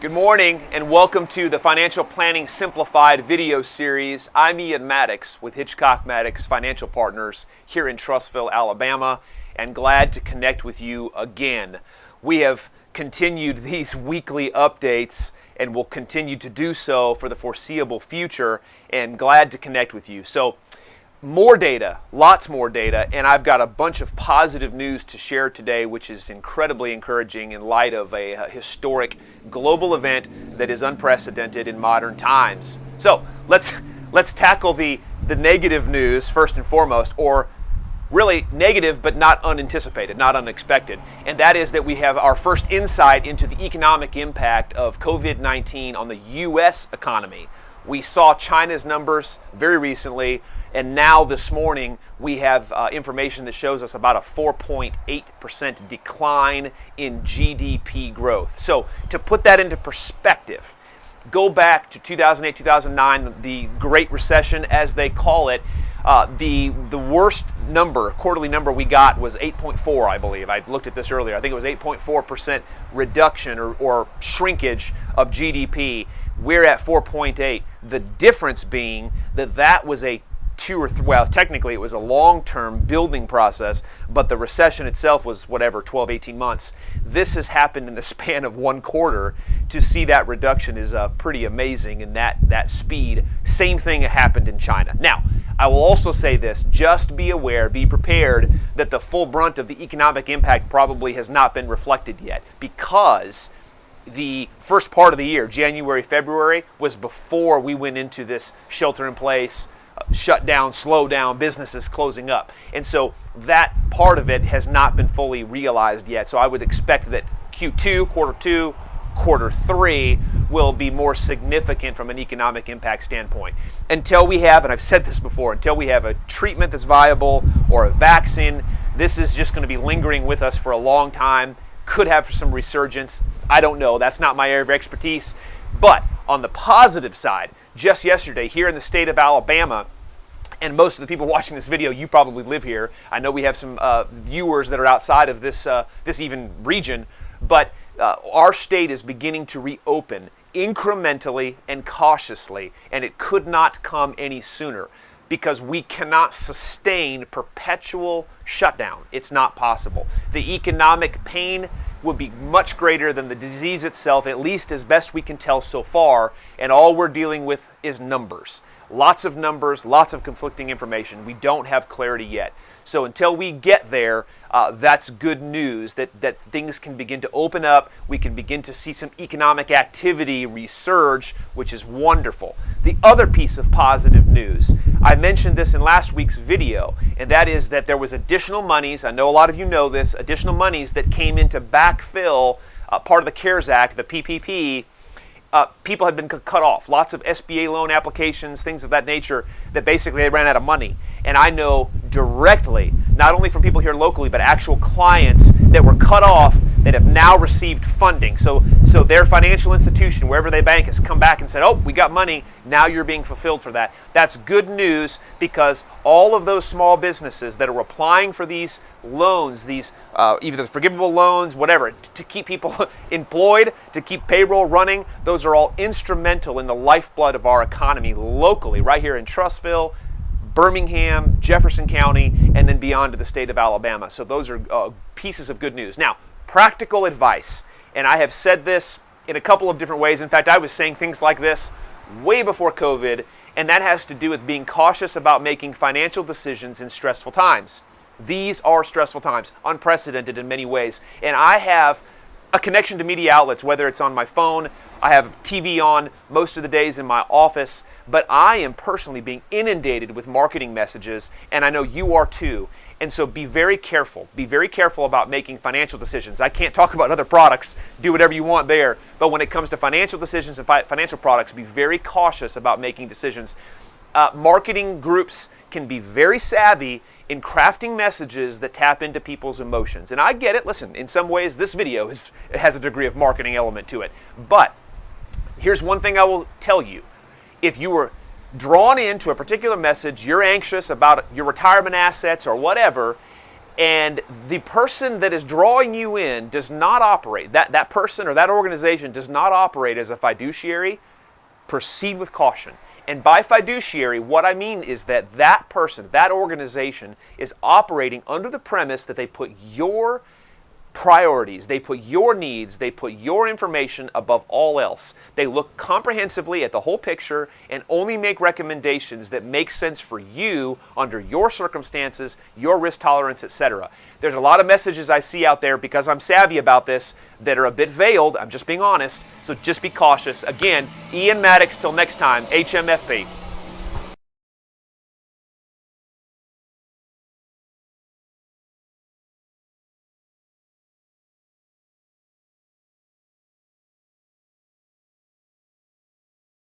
Good morning and welcome to the Financial Planning Simplified video series. I'm Ian Maddox with Hitchcock Maddox Financial Partners here in Trussville, Alabama, and glad to connect with you again. We have continued these weekly updates and will continue to do so for the foreseeable future, and glad to connect with you. So more data, lots more data, and I've got a bunch of positive news to share today, which is incredibly encouraging in light of a historic global event that is unprecedented in modern times. So let's tackle the negative news first and foremost, or really negative but not unanticipated, not unexpected, and that is that we have our first insight into the economic impact of COVID-19 on the U.S. economy. We saw China's numbers very recently, and now this morning we have information that shows us about a 4.8% decline in GDP growth. So to put that into perspective, go back to 2008, 2009, the Great Recession as they call it. The worst number, quarterly number we got was 8.4, I believe. I looked at this earlier. I think it was 8.4% reduction or shrinkage of GDP. We're at 4.8. The difference being that was a technically it was a long-term building process, but the recession itself was 12, 18 months. This has happened in the span of one quarter. To see that reduction is pretty amazing in that speed. Same thing happened in China. Now, I will also say this, just be aware, be prepared that the full brunt of the economic impact probably has not been reflected yet, because the first part of the year, January, February, was before we went into this shelter in place, shut down, slow down, businesses closing up. And so that part of it has not been fully realized yet. So I would expect that Q2, quarter three will be more significant from an economic impact standpoint. Until we have, and I've said this before, until we have a treatment that's viable or a vaccine, this is just going to be lingering with us for a long time. Could have some resurgence. I don't know. That's not my area of expertise. But on the positive side, just yesterday here in the state of Alabama, and most of the people watching this video, you probably live here. I know we have some viewers that are outside of this even region, but our state is beginning to reopen incrementally and cautiously, and it could not come any sooner, because we cannot sustain perpetual shutdown. It's not possible. The economic pain would be much greater than the disease itself, at least as best we can tell so far, and all we're dealing with is numbers. Lots of numbers, lots of conflicting information. We don't have clarity yet. So until we get there, that's good news that things can begin to open up. We can begin to see some economic activity resurge, which is wonderful. The other piece of positive news, I mentioned this in last week's video, and that is that there was additional monies, I know a lot of you know this, additional monies that came in to backfill part of the CARES Act, the PPP. People had been cut off. Lots of SBA loan applications, things of that nature, that basically they ran out of money. And I know directly, not only from people here locally, but actual clients that were cut off that have now received funding. So their financial institution, wherever they bank, has come back and said, oh, we got money, now you're being fulfilled for that. That's good news, because all of those small businesses that are applying for these loans, these either forgivable loans, whatever, to keep people employed, to keep payroll running, those are all instrumental in the lifeblood of our economy locally, right here in Trussville, Birmingham, Jefferson County, and then beyond to the state of Alabama. So those are pieces of good news. Now, practical advice, and I have said this in a couple of different ways. In fact, I was saying things like this way before COVID, and that has to do with being cautious about making financial decisions in stressful times. These are stressful times, unprecedented in many ways, and I have a connection to media outlets, whether it's on my phone, I have TV on most of the days in my office, but I am personally being inundated with marketing messages, and I know you are too. And so be very careful. Be very careful about making financial decisions. I can't talk about other products, do whatever you want there, but when it comes to financial decisions and financial products, be very cautious about making decisions. Marketing groups can be very savvy in crafting messages that tap into people's emotions. And I get it. Listen, in some ways, this video has a degree of marketing element to it. But here's one thing I will tell you. If you were drawn into a particular message, you're anxious about your retirement assets or whatever, and the person that is drawing you in does not operate, that person or that organization does not operate as a fiduciary, proceed with caution. And by fiduciary, what I mean is that that person, that organization is operating under the premise that they put your priorities, they put your needs, they put your information above all else. They look comprehensively at the whole picture and only make recommendations that make sense for you under your circumstances, your risk tolerance, etc. There's a lot of messages I see out there, because I'm savvy about this, that are a bit veiled. I'm just being honest, so just be cautious. Again, Ian Maddox, till next time, HMFP.